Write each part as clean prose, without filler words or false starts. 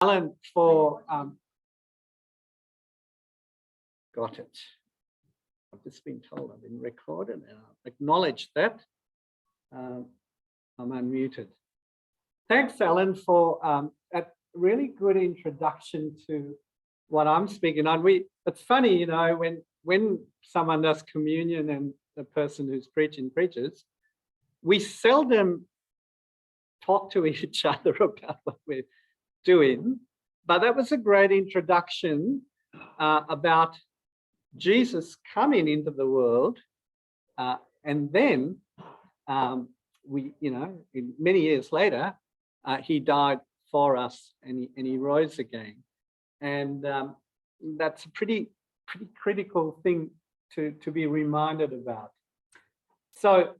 Alan for got it. I've just been told I've been recorded and I'll acknowledge that. I'm unmuted. Thanks, Alan, for a really good introduction to what I'm speaking on. It's funny, you know, when someone does communion and the person who's preaching preaches, we seldom talk to each other about what we're doing, but that was a great introduction about Jesus coming into the world, and then many years later, he died for us, and he rose again, and that's a pretty critical thing to be reminded about. So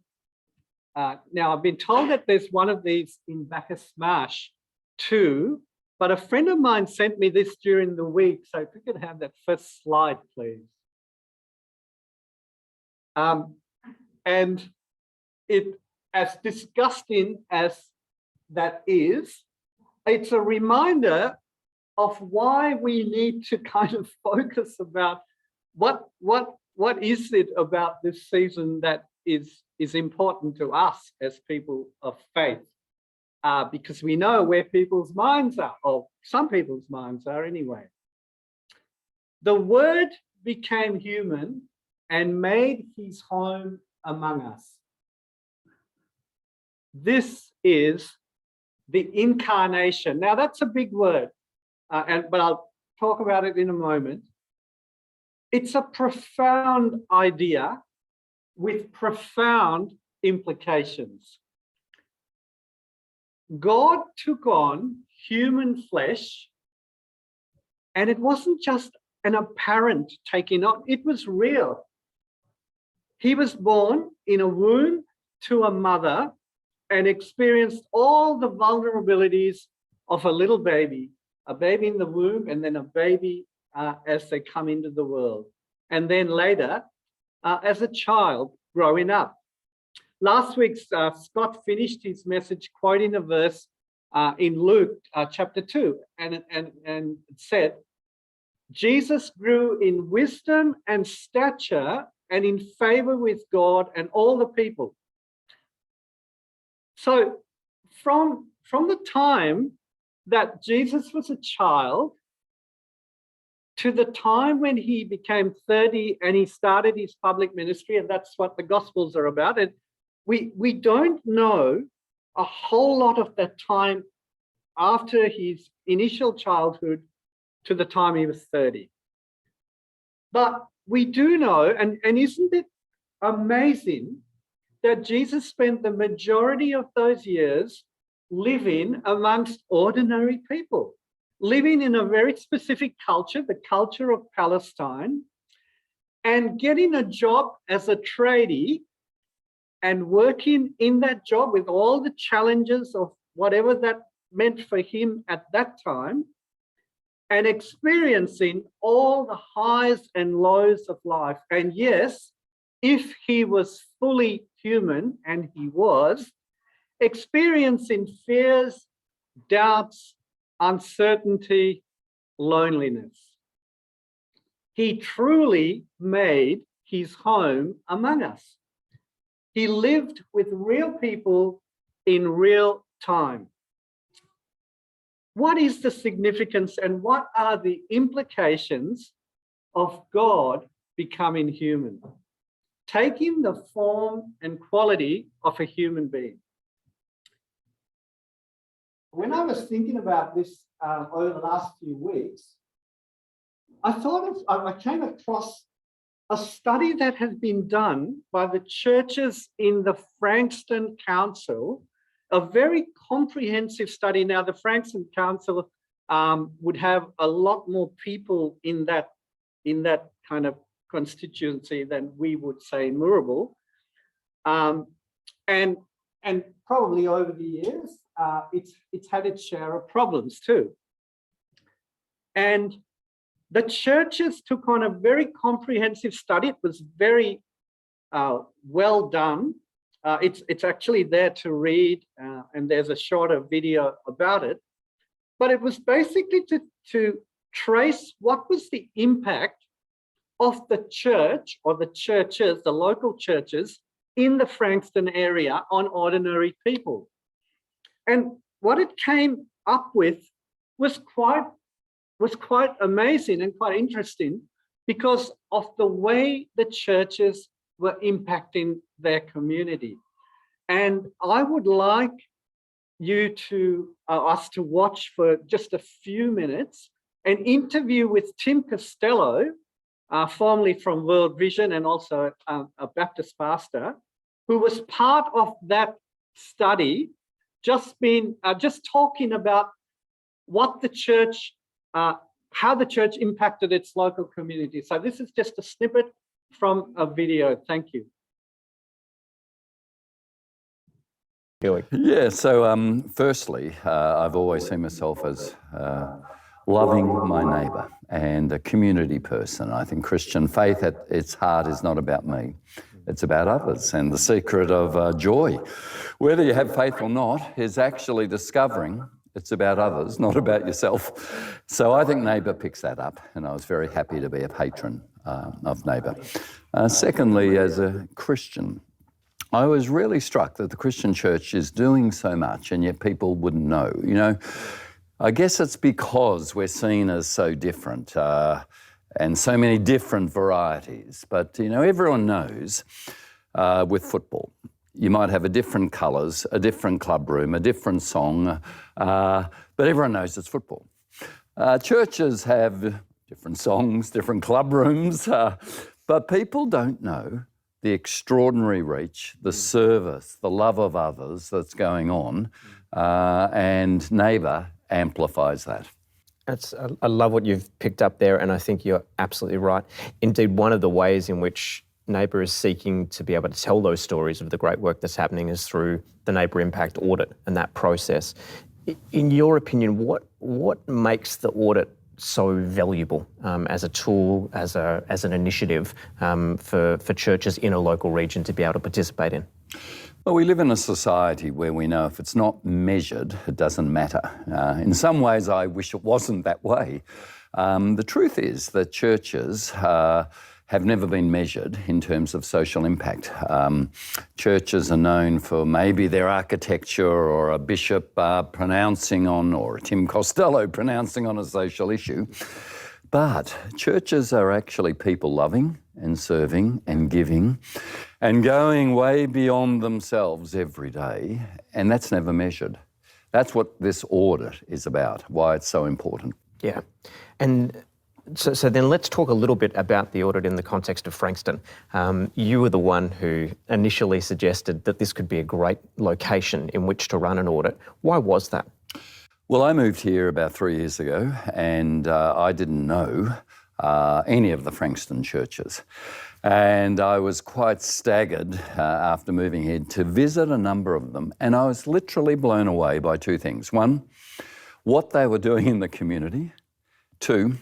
now I've been told that there's one of these in Bacchus Marsh too, but a friend of mine sent me this during the week. So if we could have that first slide, please. And it, as disgusting as that is, it's a reminder of why we need to kind of focus about what is it about this season that is important to us as people of faith, because we know where people's minds are, or some people's minds are anyway. The Word became human and made his home among us. This is the incarnation. Now that's a big word, but I'll talk about it in a moment. It's a profound idea with profound implications. God took on human flesh, and it wasn't just an apparent taking on, it was real. He was born in a womb to a mother and experienced all the vulnerabilities of a little baby, a baby in the womb, and then a baby as they come into the world. And then later, as a child growing up. Last week, Scott finished his message quoting a verse in Luke chapter 2, and it said, Jesus grew in wisdom and stature and in favor with God and all the people. So from the time that Jesus was a child to the time when he became 30 and he started his public ministry, and that's what the Gospels are about, and we don't know a whole lot of that time after his initial childhood to the time he was 30. But we do know, and isn't it amazing that Jesus spent the majority of those years living amongst ordinary people, living in a very specific culture, the culture of Palestine, and getting a job as a tradie and working in that job with all the challenges of whatever that meant for him at that time, and experiencing all the highs and lows of life. And yes, if he was fully human, and he was, experiencing fears, doubts, uncertainty, loneliness. He truly made his home among us. He lived with real people in real time. What is the significance and what are the implications of God becoming human, taking the form and quality of a human being? When I was thinking about this over the last few weeks, I came across a study that has been done by the churches in the Frankston Council, a very comprehensive study. Now, the Frankston Council would have a lot more people in that kind of constituency than we would say in Moorabool. And probably over the years, it's had its share of problems too. And the churches took on a very comprehensive study. It was very well done. It's actually there to read, and there's a shorter video about it. but it was basically to trace what was the impact of the church or the churches, the local churches in the Frankston area on ordinary people. And what it came up with was quite amazing and quite interesting because of the way the churches were impacting their community. And I would like you to us to watch for just a few minutes an interview with Tim Costello, formerly from World Vision and also a Baptist pastor, who was part of that study, just talking about what the church, how the church impacted its local community. So this is just a snippet from a video. Thank you. Yeah, so firstly, I've always seen myself as loving my neighbour and a community person. I think Christian faith at its heart is not about me. It's about others, and the secret of joy, whether you have faith or not, is actually discovering it's about others, not about yourself. So I think Neighbour picks that up, and I was very happy to be a patron of Neighbour. Secondly, as a Christian, I was really struck that the Christian church is doing so much, and yet people wouldn't know. You know, I guess it's because we're seen as so different, and so many different varieties. But, you know, everyone knows with football, you might have a different colours, a different club room, a different song, but everyone knows it's football. Churches have different songs, different club rooms, but people don't know the extraordinary reach, the service, the love of others that's going on, and Neighbour amplifies that. I love what you've picked up there, and I think you're absolutely right. Indeed, one of the ways in which Neighbour is seeking to be able to tell those stories of the great work that's happening is through the Neighbour Impact Audit and that process. In your opinion, what makes the audit so valuable as a tool, as an initiative for churches in a local region to be able to participate in? Well, we live in a society where we know if it's not measured, it doesn't matter. In some ways, I wish it wasn't that way. The truth is that churches have never been measured in terms of social impact. Churches are known for maybe their architecture or a bishop pronouncing on, or a Tim Costello pronouncing on a social issue. But churches are actually people loving and serving and giving and going way beyond themselves every day, and that's never measured. That's what this audit is about, why it's so important. Yeah. And so then let's talk a little bit about the audit in the context of Frankston. You were the one who initially suggested that this could be a great location in which to run an audit. Why was that? Well, I moved here about 3 years ago, and I didn't know any of the Frankston churches. And I was quite staggered after moving here to visit a number of them, and I was literally blown away by two things. One, what they were doing in the community. Two,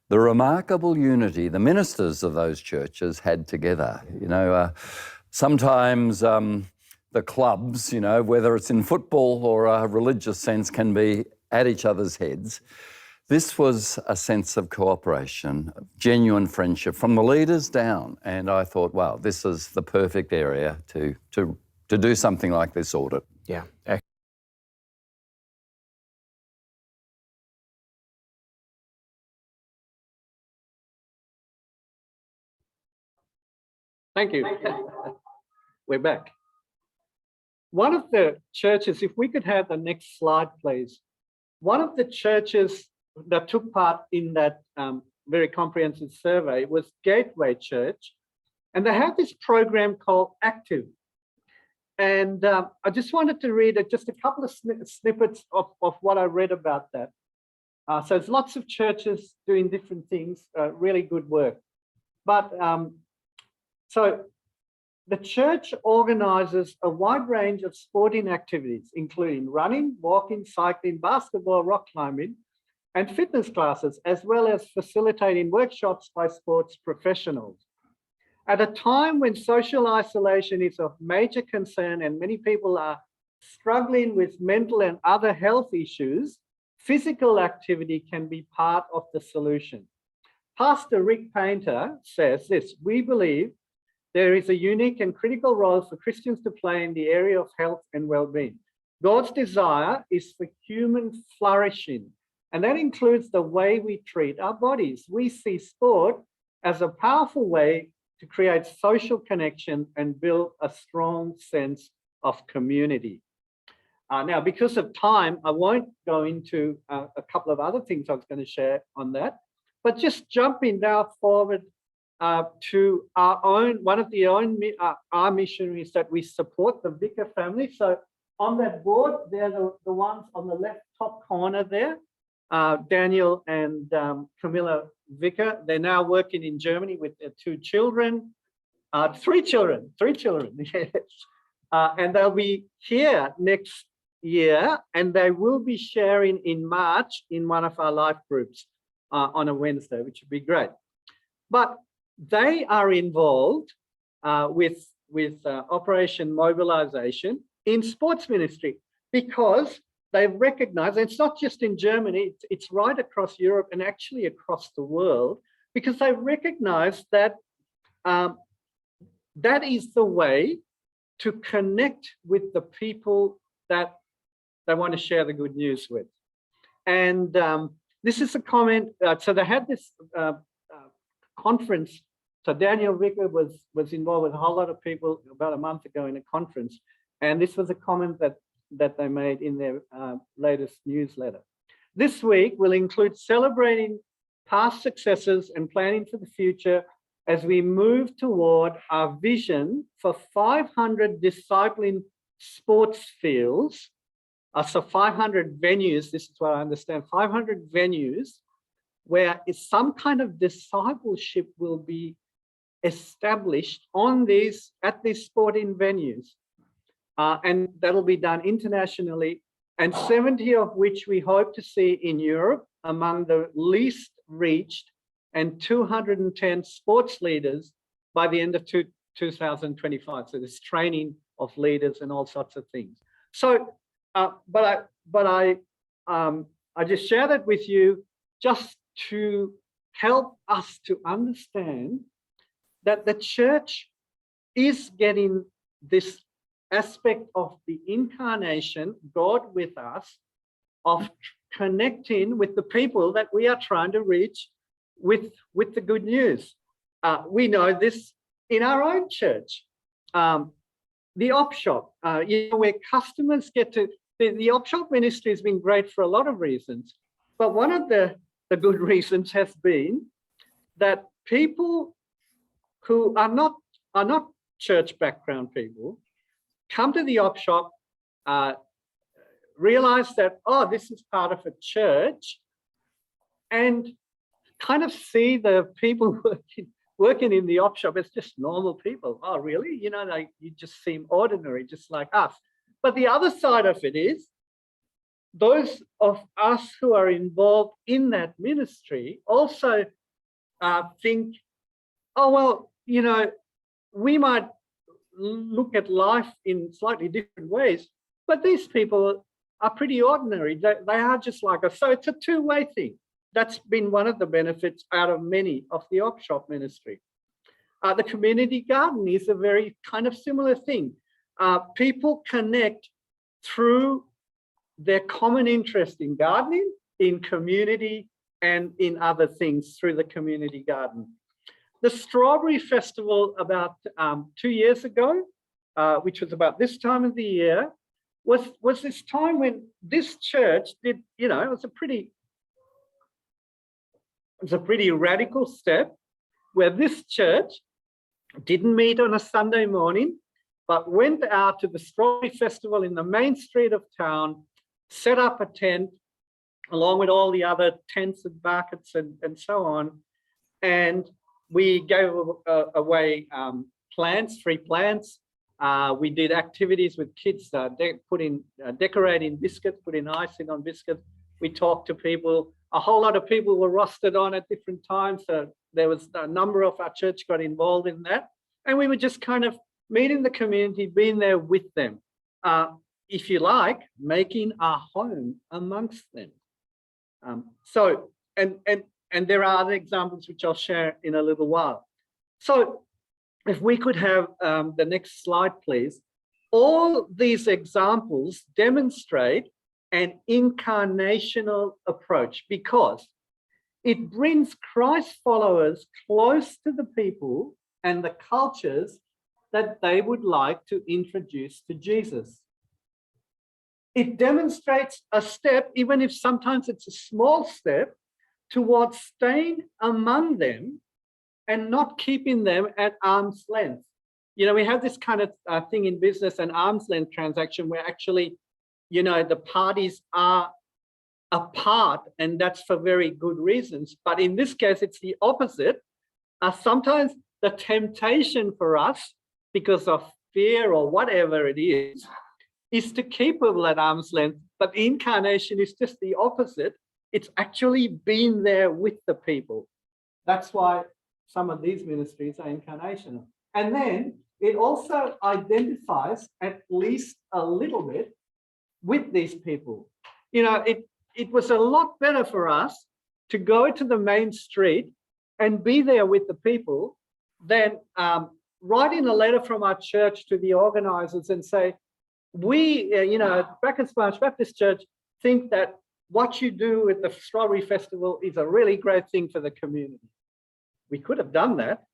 the remarkable unity the ministers of those churches had together. You know, sometimes the clubs, you know, whether it's in football or a religious sense, can be at each other's heads. This was a sense of cooperation, genuine friendship from the leaders down. And I thought, wow, this is the perfect area to do something like this audit. Yeah. Thank you. We're back. One of the churches, if we could have the next slide, please. One of the churches that took part in that very comprehensive survey was Gateway Church, and they have this program called Active. And I just wanted to read just a couple of snippets of what I read about that. So there's lots of churches doing different things, really good work. But so the church organizes a wide range of sporting activities, including running, walking, cycling, basketball, rock climbing, and fitness classes, as well as facilitating workshops by sports professionals. At a time when social isolation is of major concern and many people are struggling with mental and other health issues, physical activity can be part of the solution. Pastor Rick Painter says this: we believe there is a unique and critical role for Christians to play in the area of health and well-being. God's desire is for human flourishing, and that includes the way we treat our bodies. We see sport as a powerful way to create social connection and build a strong sense of community. Now, because of time, I won't go into a couple of other things I was going to share on that, but just jumping now forward to one of our missionaries that we support, the Vicar family. So on that board, they're the ones on the left top corner there, Daniel and Camilla Vicar. They're now working in Germany with their three children, yes. And they'll be here next year, and they will be sharing in March in one of our life groups on a Wednesday, which would be great. But they are involved with Operation Mobilization in sports ministry, because they've recognized, and it's not just in Germany, it's right across Europe and actually across the world, because they recognize that that is the way to connect with the people that they want to share the good news with. And this is a comment. So they had this conference. So Daniel Vicker was involved with a whole lot of people about a month ago in a conference. And this was a comment that they made in their latest newsletter. This week will include celebrating past successes and planning for the future as we move toward our vision for 500 discipling sports fields. So 500 venues, this is what I understand, 500 venues where some kind of discipleship will be established at these sporting venues. And that'll be done internationally, and 70 of which we hope to see in Europe among the least reached, and 210 sports leaders by the end of 2025. So there's training of leaders and all sorts of things. So, but I just share that with you just to help us to understand that the church is getting this aspect of the incarnation, God with us, of connecting with the people that we are trying to reach with the good news. We know this in our own church. The op shop, where customers get to, the op shop ministry has been great for a lot of reasons, but one of the good reasons has been that people who are not church background people come to the op shop, realize that, oh, this is part of a church, and kind of see the people working in the op shop as just normal people. Oh, really? You just seem ordinary, just like us. But the other side of it is, those of us who are involved in that ministry also think, oh, well, we might look at life in slightly different ways, but these people are pretty ordinary. They are just like us. So it's a two-way thing. That's been one of the benefits out of many of the op shop ministry. The community garden is a very kind of similar thing. People connect through their common interest in gardening, in community, and in other things through the community garden. The Strawberry Festival about 2 years ago, which was about this time of the year, was this time when this church did, it was a pretty radical step, where this church didn't meet on a Sunday morning, but went out to the Strawberry Festival in the main street of town, set up a tent along with all the other tents and buckets and so on. And we gave away free plants. We did activities with kids, decorating biscuits, putting icing on biscuits. We talked to people. A whole lot of people were rostered on at different times. So there was a number of our church got involved in that. And we were just kind of meeting the community, being there with them. If you like, making our home amongst them. And there are other examples which I'll share in a little while. So if we could have the next slide, please. All these examples demonstrate an incarnational approach because it brings Christ followers close to the people and the cultures that they would like to introduce to Jesus. It demonstrates a step, even if sometimes it's a small step, towards staying among them and not keeping them at arm's length. You know, we have this kind of thing in business, an arm's length transaction where actually, you know, the parties are apart, and that's for very good reasons. But in this case, it's the opposite. Sometimes the temptation for us, because of fear or whatever it is to keep people at arm's length. But the incarnation is just the opposite. It's actually been there with the people. That's why some of these ministries are incarnational. And then it also identifies at least a little bit with these people. You know, it was a lot better for us to go to the main street and be there with the people than writing a letter from our church to the organizers and say, we, you know, Bacchus Branch Baptist Church think that what you do at the Strawberry Festival is a really great thing for the community. We could have done that,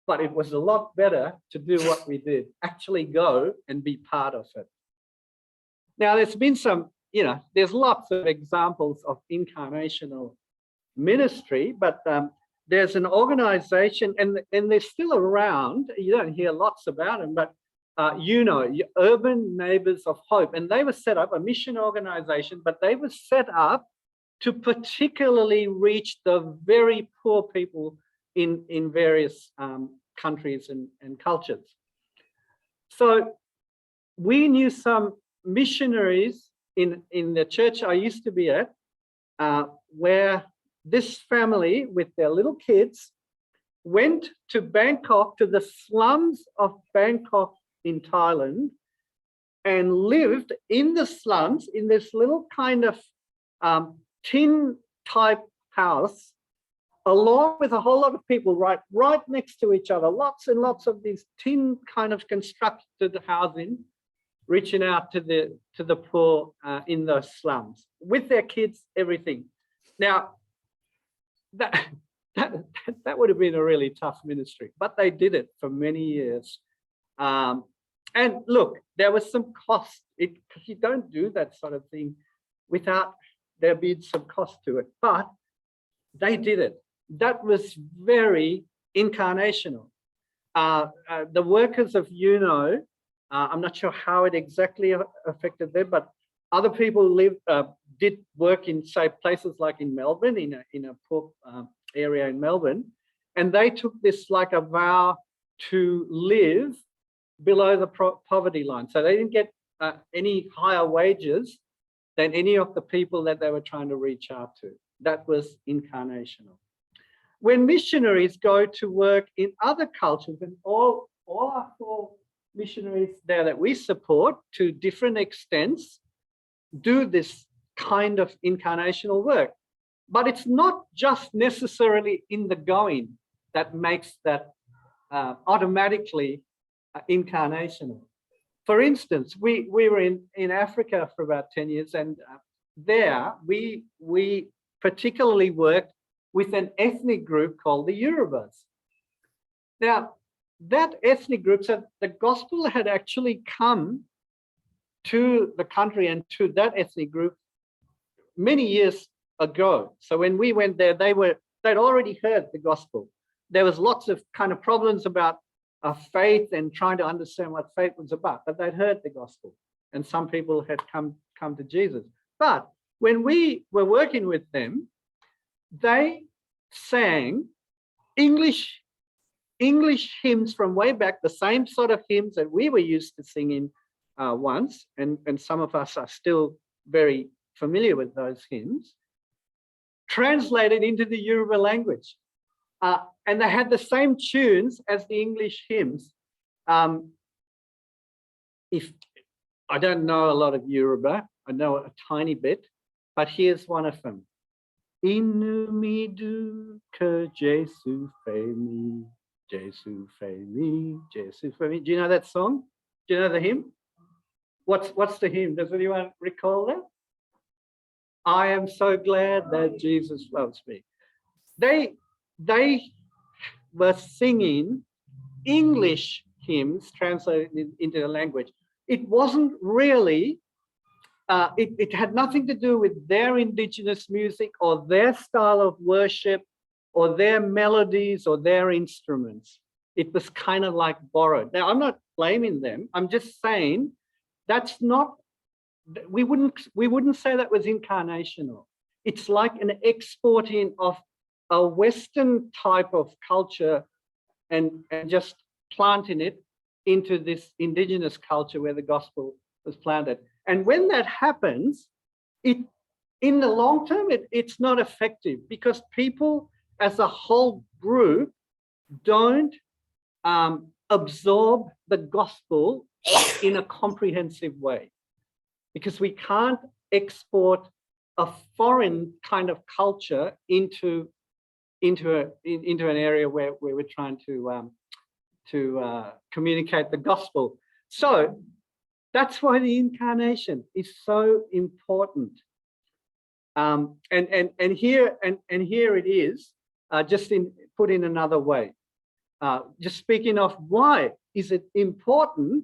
but it was a lot better to do what we did, actually go and be part of it. Now, there's been some, you know, there's lots of examples of incarnational ministry, but there's an organization, and they're still around. You don't hear lots about them, but you know, Urban Neighbors of Hope, and they were set up, a mission organization, but they were set up to particularly reach the very poor people in various countries and cultures. So we knew some missionaries in the church I used to be at, where this family with their little kids went to Bangkok, to the slums of Bangkok in Thailand, and lived in the slums in this little kind of tin type house, along with a whole lot of people right next to each other, lots and lots of these tin kind of constructed housing, reaching out to the poor in those slums with their kids, everything. Now, that would have been a really tough ministry, but they did it for many years. And look, there was some cost. Because you don't do that sort of thing without there being some cost to it, but they did it. That was very incarnational. The workers of UNO, I'm not sure how it exactly affected them, but other people did work in, say, places like in Melbourne, in a poor area in Melbourne, and they took this like a vow to live below the poverty line. So they didn't get any higher wages than any of the people that they were trying to reach out to. That was incarnational. When missionaries go to work in other cultures, and all our 4 missionaries there that we support to different extents do this kind of incarnational work. But it's not just necessarily in the going that makes that automatically incarnational. For instance, we were in Africa for about 10 years, and there we particularly worked with an ethnic group called the Yorubas. Now, that ethnic group, so the gospel had actually come to the country and to that ethnic group many years ago. So when we went there, they'd already heard the gospel. There was lots of kind of problems about faith and trying to understand what faith was about, but they'd heard the gospel, and some people had come to Jesus. But when we were working with them, they sang English hymns from way back, the same sort of hymns that we were used to singing once, and some of us are still very familiar with those hymns, translated into the Yoruba language. And they had the same tunes as the English hymns. If I don't know a lot of Yoruba, I know a tiny bit, But here's one of them. Inumidu ke Jesu fe mi, Jesu fe mi, Jesu fe mi. Do you know that song? Do you know the hymn? What's the hymn? Does anyone recall that? I am so glad that Jesus loves me. They were singing English hymns translated into the language. It wasn't really, it had nothing to do with their indigenous music or their style of worship or their melodies or their instruments. It was kind of like borrowed. Now, I'm not blaming them. I'm just saying that's not, we wouldn't say that was incarnational. It's like an exporting of a Western type of culture and just planting it into this indigenous culture where the gospel was planted. And when that happens, in the long term, it's not effective because people as a whole group don't absorb the gospel in a comprehensive way, because we can't export a foreign kind of culture into an area where we're trying to communicate the gospel. So that's why the incarnation is so important. And here it is, just put in another way. Just speaking of why is it important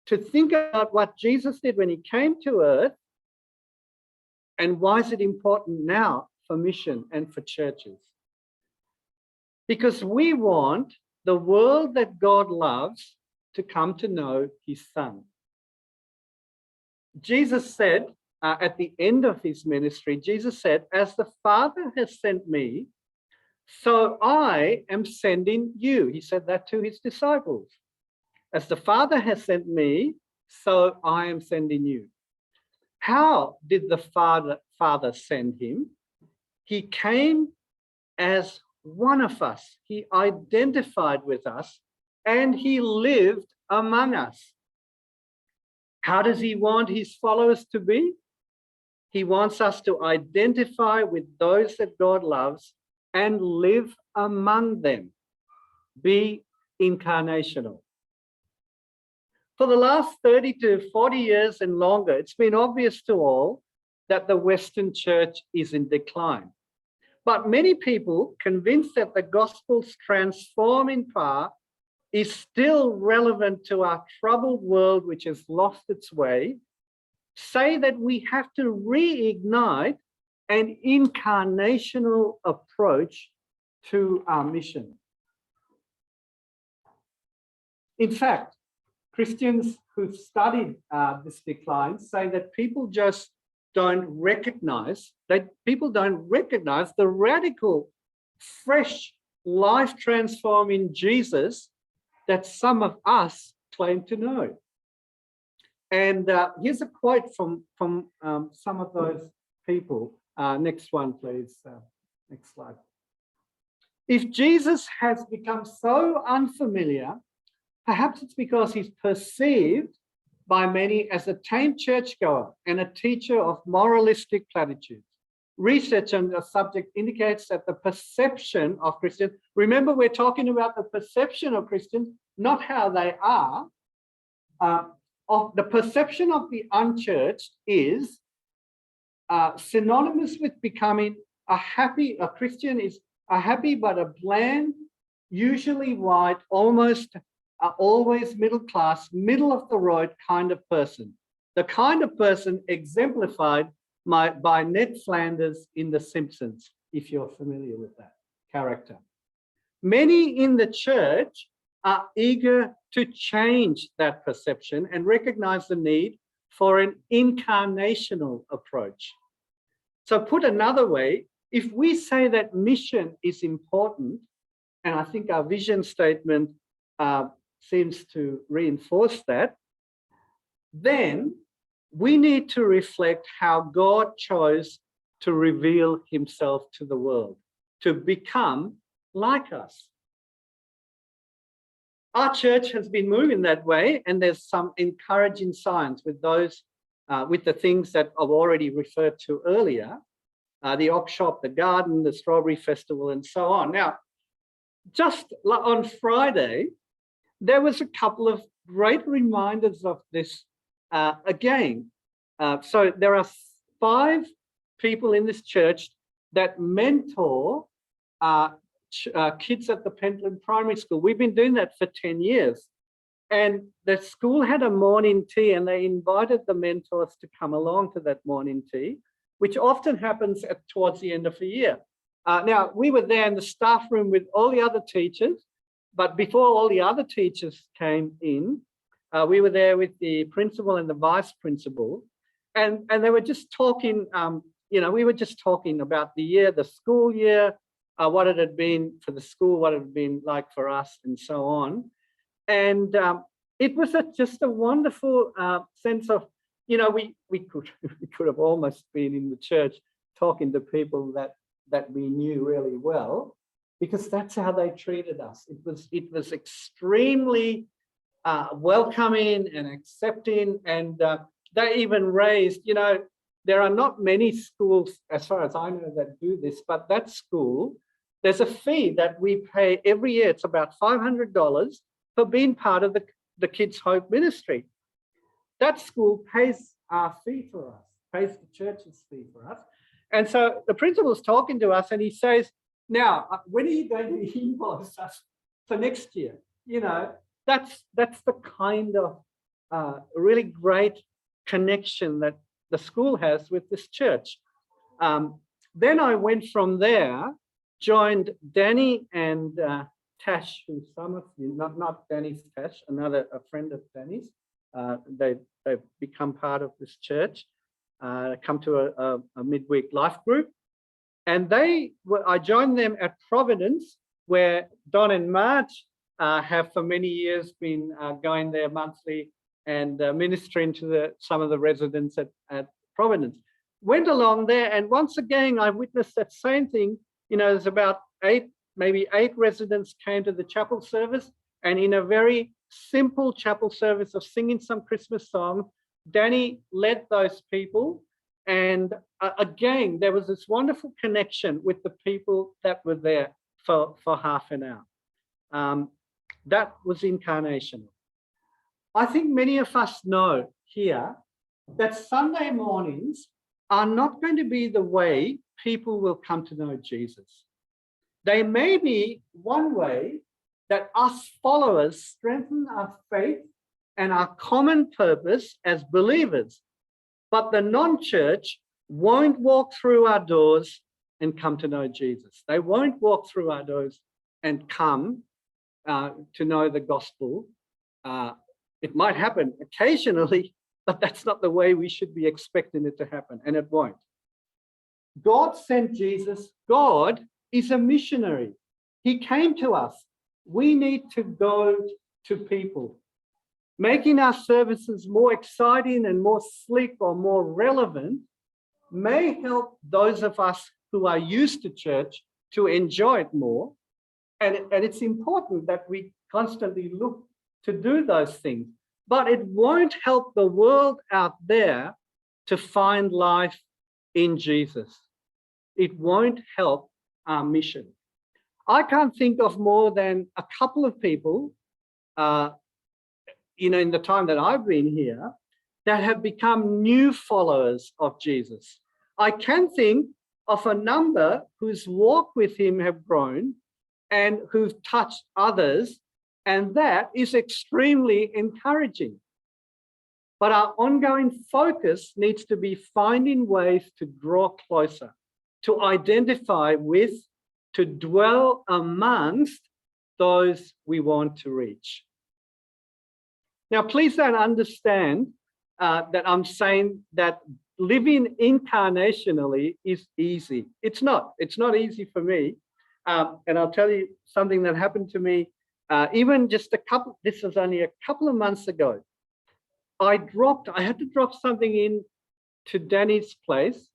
to think about what Jesus did when he came to earth, and why is it important now for mission and for churches? Because we want the world that God loves to come to know his son. Jesus said at the end of his ministry, Jesus said, as the Father has sent me, so I am sending you. He said that to his disciples. As the Father has sent me, so I am sending you. How did the Father send him? He came as one of us. He identified with us and he lived among us. How does he want his followers to be? He wants us to identify with those that God loves and live among them. Be incarnational. For the last 30 to 40 years and longer, it's been obvious to all that the Western church is in decline. But many people, convinced that the gospel's transforming power is still relevant to our troubled world, which has lost its way, say that we have to reignite an incarnational approach to our mission. In fact, Christians who've studied this decline say that people just don't recognize, the radical, fresh, life-transforming Jesus that some of us claim to know. And here's a quote from some of those people. Next one, please. Next slide. If Jesus has become so unfamiliar, perhaps it's because he's perceived by many as a tame churchgoer and a teacher of moralistic platitudes. Research on the subject indicates that the perception of Christians, remember we're talking about the perception of Christians, not how they are, of the perception of the unchurched is synonymous with becoming a Christian is a happy but a bland, usually white, always middle class, middle of the road kind of person. The kind of person exemplified by Ned Flanders in The Simpsons, if you're familiar with that character. Many in the church are eager to change that perception and recognize the need for an incarnational approach. So put another way, if we say that mission is important, and I think our vision statement seems to reinforce that, then we need to reflect how God chose to reveal himself to the world, to become like us. Our church has been moving that way, and there's some encouraging signs with those with the things that I've already referred to earlier, the Ox Shop, the garden, the Strawberry Festival, and so on. Now, just on Friday, there was a couple of great reminders of this again. So there are 5 people in this church that mentor kids at the Pentland Primary School. We've been doing that for 10 years. And the school had a morning tea, and they invited the mentors to come along to that morning tea, which often happens towards the end of the year. Now, we were there in the staff room with all the other teachers, but before all the other teachers came in, we were there with the principal and the vice principal, and they were just talking, we were just talking about the year, the school year, what it had been for the school, what it had been like for us, and so on. And it was just a wonderful sense of, we could have almost been in the church talking to people that we knew really well, because that's how they treated us. It was extremely welcoming and accepting, and they even raised, there are not many schools, as far as I know, that do this, but that school, there's a fee that we pay every year. It's about $500 for being part of the Kids Hope ministry. That school pays our fee for us, pays the church's fee for us. And so the principal's talking to us, and he says, now, when are you going to invoice us for next year? That's the kind of really great connection that the school has with this church. Then I went from there, joined Danny and Tash, who some of you, not Danny's Tash, a friend of Danny's. They've become part of this church, come to a midweek life group. And I joined them at Providence, where Don and Marge have for many years been going there monthly and ministering to some of the residents at Providence. Went along there, and once again, I witnessed that same thing. There's about maybe eight residents came to the chapel service, and in a very simple chapel service of singing some Christmas songs, Danny led those people. And again, there was this wonderful connection with the people that were there for half an hour. That was Incarnational. I think many of us know here that Sunday mornings are not going to be the way people will come to know Jesus. They may be one way that us followers strengthen our faith and our common purpose as believers, but the non-church won't walk through our doors and come to know Jesus. They won't walk through our doors and come to know the gospel. It might happen occasionally, but that's not the way we should be expecting it to happen, and it won't. God sent Jesus. God is a missionary. He came to us. We need to go to people. Making our services more exciting and more slick or more relevant may help those of us who are used to church to enjoy it more. And it's important that we constantly look to do those things. But it won't help the world out there to find life in Jesus. It won't help our mission. I can't think of more than a couple of people, in the time that I've been here, that have become new followers of Jesus. I can think of a number whose walk with him have grown and who've touched others, and that is extremely encouraging. But our ongoing focus needs to be finding ways to draw closer, to identify with, to dwell amongst those we want to reach. Now, please don't understand that I'm saying that living incarnationally is easy. It's not. It's not easy for me. And I'll tell you something that happened to me even just this was only a couple of months ago. I had to drop something in to Danny's place.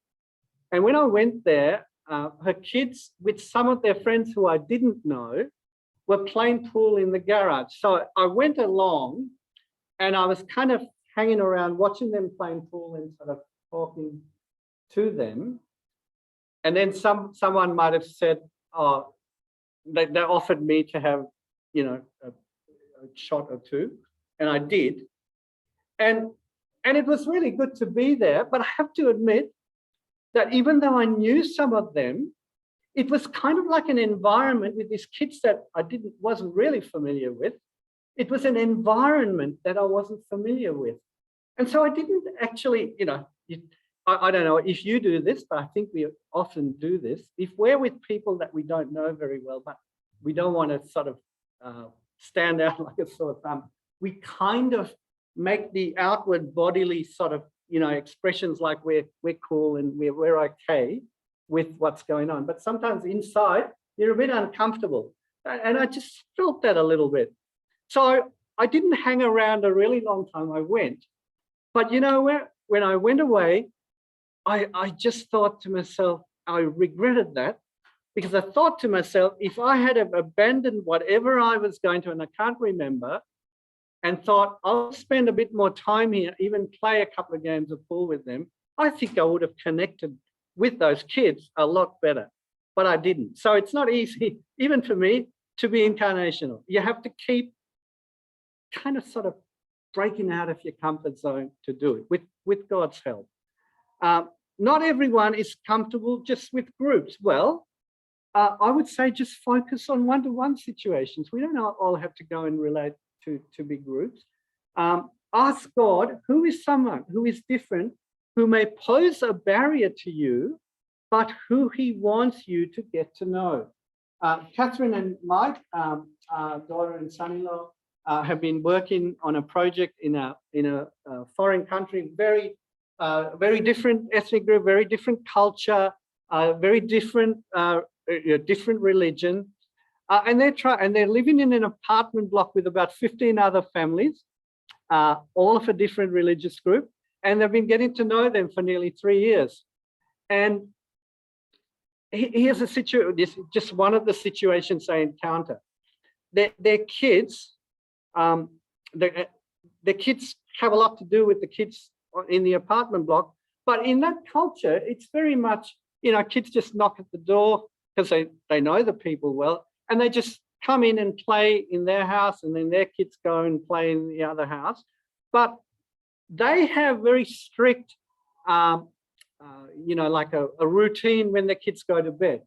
And when I went there, her kids with some of their friends who I didn't know were playing pool in the garage. So I went along and I was kind of hanging around, watching them playing pool and sort of talking to them. And then someone might have said, oh, they offered me to have, you know, a shot or two, and I did. And it was really good to be there. But I have to admit that even though I knew some of them, it was kind of like an environment with these kids that I wasn't really familiar with. It was an environment that I wasn't familiar with. And so I didn't actually, you know, I don't know if you do this, but I think we often do this. If we're with people that we don't know very well, but we don't want to sort of stand out like a sore thumb, we kind of make the outward bodily sort of, you know, expressions like we're cool and we're okay with what's going on. But sometimes inside, you're a bit uncomfortable. And I just felt that a little bit. So I didn't hang around a really long time. I went. But, you know, when I went away, I just thought to myself, I regretted that, because I thought to myself, if I had abandoned whatever I was going to, and I can't remember, and thought I'll spend a bit more time here, even play a couple of games of pool with them, I think I would have connected with those kids a lot better. But I didn't. So it's not easy, even for me, to be incarnational. You have to keep kind of sort of breaking out of your comfort zone to do it with God's help. Not everyone is comfortable just with groups. Well, I would say just focus on one-to-one situations. We don't all have to go and relate to big groups. Ask God, who is someone who is different, who may pose a barrier to you, but who he wants you to get to know. Catherine and Mike, daughter and son-in-law, have been working on a project in a foreign country, very different ethnic group, very different culture, very different religion, and they're living in an apartment block with about 15 other families, all of a different religious group, and they've been getting to know them for nearly 3 years. And here's a situation. This is just one of the situations they encounter. Their kids, the kids have a lot to do with the kids in the apartment block, but in that culture, it's very much, you know, kids just knock at the door because they know the people well, and they just come in and play in their house, and then their kids go and play in the other house. But they have very strict, you know, like a routine when the kids go to bed.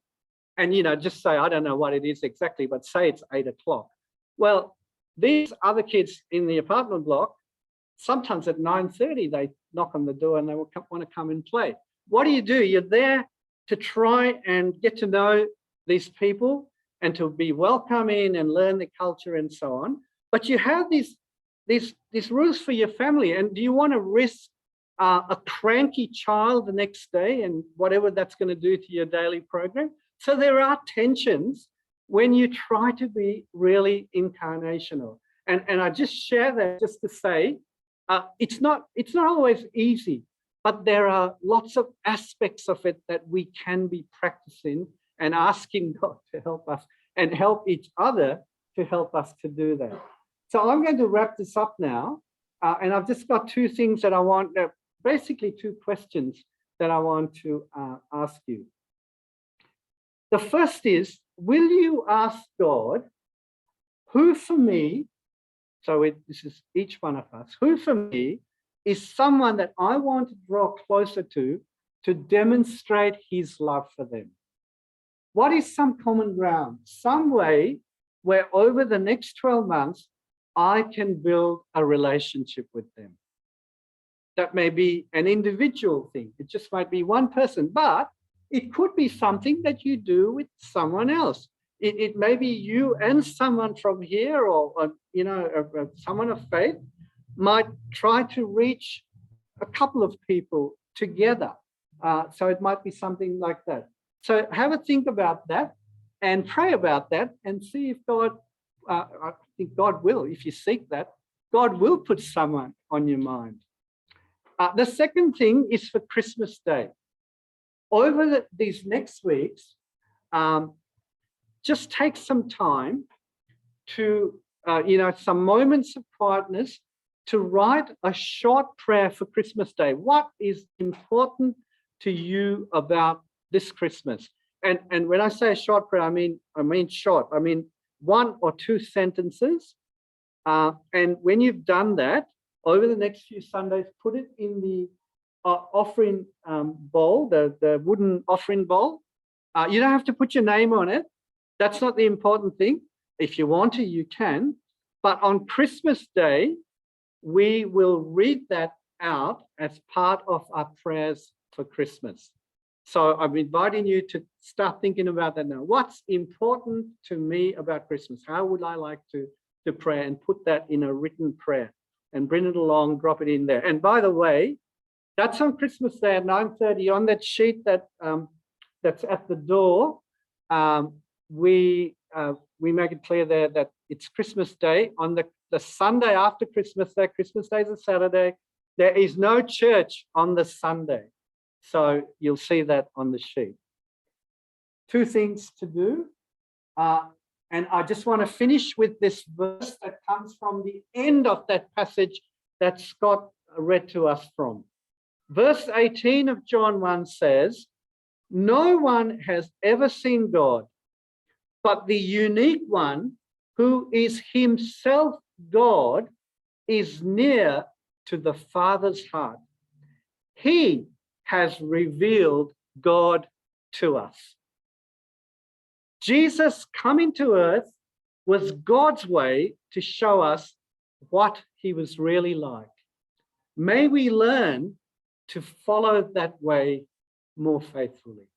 And, you know, just say, I don't know what it is exactly, but say it's 8 o'clock. Well, these other kids in the apartment block, sometimes at 9:30, they knock on the door and they want to come and play. What do? You're there to try and get to know these people and to be welcoming and learn the culture and so on. But you have these rules for your family. And do you want to risk a cranky child the next day and whatever that's going to do to your daily program? So there are tensions when you try to be really incarnational. And I just share that just to say, it's not always easy, but there are lots of aspects of it that we can be practicing and asking God to help us and help each other to help us to do that. So I'm going to wrap this up now. And I've just got two things that I want, basically two questions that I want to ask you. The first is, will you ask God, who for me, so this is each one of us, who for me is someone that I want to draw closer to demonstrate his love for them? What is some common ground, some way where over the next 12 months, I can build a relationship with them? That may be an individual thing. It just might be one person, but it could be something that you do with someone else. It may be you and someone from here, or you know, someone of faith might try to reach a couple of people together. So it might be something like that. So have a think about that and pray about that and see if God, I think God will, if you seek that, God will put someone on your mind. The second thing is for Christmas Day. Over these next weeks, just take some time to, you know, some moments of quietness to write a short prayer for Christmas Day. What is important to you about this Christmas? And when I say a short prayer, I mean short. I mean 1 or 2 sentences. And when you've done that, over the next few Sundays, put it in the offering bowl, the wooden offering bowl. You don't have to put your name on it. That's not the important thing. If you want to, you can. But on Christmas Day, we will read that out as part of our prayers for Christmas. So I'm inviting you to start thinking about that now. What's important to me about Christmas? How would I like to pray, and put that in a written prayer and bring it along, drop it in there. And by the way, that's on Christmas Day at 9:30 on that sheet that that's at the door. We make it clear there that it's Christmas Day on the Sunday after Christmas Day. Christmas Day is a Saturday. There is no church on the Sunday. So you'll see that on the sheet. 2 things to do. And I just want to finish with this verse that comes from the end of that passage that Scott read to us from. Verse 18 of John 1 says, "No one has ever seen God, but the unique one who is himself God is near to the Father's heart. He has revealed God to us." Jesus coming to earth was God's way to show us what he was really like. May we learn to follow that way more faithfully.